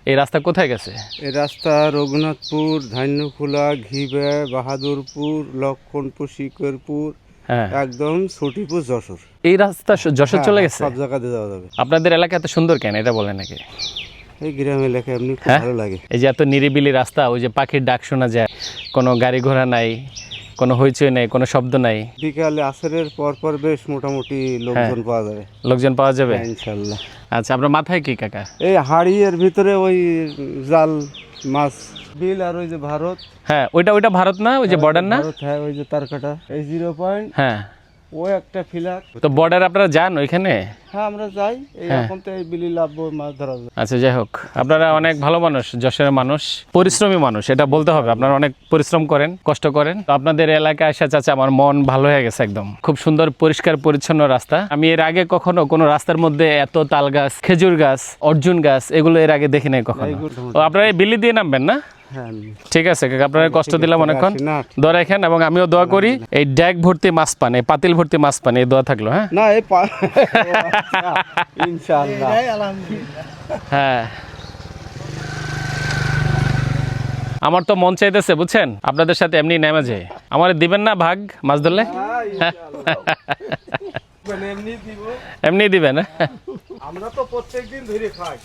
এই রাস্তা কোথায় গেছে? এই রাস্তা রঘুনাথপুর, ধান্যখোলা, ঘিবে, বাহাদুরপুর, লক্ষণপুর, শিকরপুর, হ্যাঁ, একদম ছটিপুর, যশোর। এই রাস্তা যশোর চলে গেছে। সব জায়গাতে যাওয়া যাবে। আপনাদের এলাকা এত সুন্দর কেন এটা বলেন নাকি? এই গ্রাম এলাকায় এমনি খুব হ্যাঁ? ভালো লাগে। এই যে এত নিরিবিলি রাস্তা, ওই যে পাখির ডাক শোনা যায়, কোনো গাড়ি ঘোড়া নাই, কোনো হইচই নাই, কোনো শব্দ নাই। বিকালে আসরের পর পর বেশ মোটামুটি লোকজন পাওয়া যাবে। লোকজন পাওয়া যাবে হ্যাঁ, ইনশাল্লাহ। আচ্ছা, আপনার মাথায় কি কাকা? এই হাড়ির ভিতরে ওই জাল মাছ বিল, আর ওই যে ভারত। হ্যাঁ, ওইটা ভারত না, ওই যে বর্ডার না? ভারত, হ্যাঁ, ওই যে তারকাটা, এই 0 পয়েন্ট, হ্যাঁ, ও একটা ফিলার। তো বর্ডার আপনারা যান ওইখানে? হ্যাঁ, আমরা যাই। এই এখন তো এই বিলি লাভবো, মাছ ধরা যায়। আচ্ছা, যাই হোক, আপনারা অনেক ভালো মানুষ, যশোরের মানুষ, পরিশ্রমী মানুষ, এটা বলতে হবে। আপনারা অনেক পরিশ্রম করেন, কষ্ট করেন। তো আপনাদের এলাকায় আসা চাচা আমার মন ভালো হয়ে গেছে একদম। খুব সুন্দর পরিষ্কার পরিচ্ছন্ন রাস্তা। আমি এর আগে কখনো কোনো রাস্তার মধ্যে এত তাল গাছ, খেজুর গাছ, অর্জুন গাছ এগুলো এর আগে দেখি নাই কখনো। তো আপনারা এই বিলি দিয়ে নামবেন না? হ্যাঁ, ঠিক আছে কাকা, আপনারা কষ্ট দিলাম অনেকক্ষণ। দোয়া রাখেন এবং আমিও দোয়া করি এই ড্যাগ ভর্তি মাছ পান, এই পাতিল ভর্তি মাছ পান, এই দোয়া থাকলো। হ্যাঁ না, এই ইনশাআল্লাহ। হ্যাঁ, আমার তো মন চাইতেছে বুঝছেন, আপনাদের সাথে এমনি নেমে যায়। আমার দিবেন না ভাগ মাছ ধরলে? এমনি দিব। এমনি দিবেন? আমরা তো প্রত্যেকদিন ধরে খাই।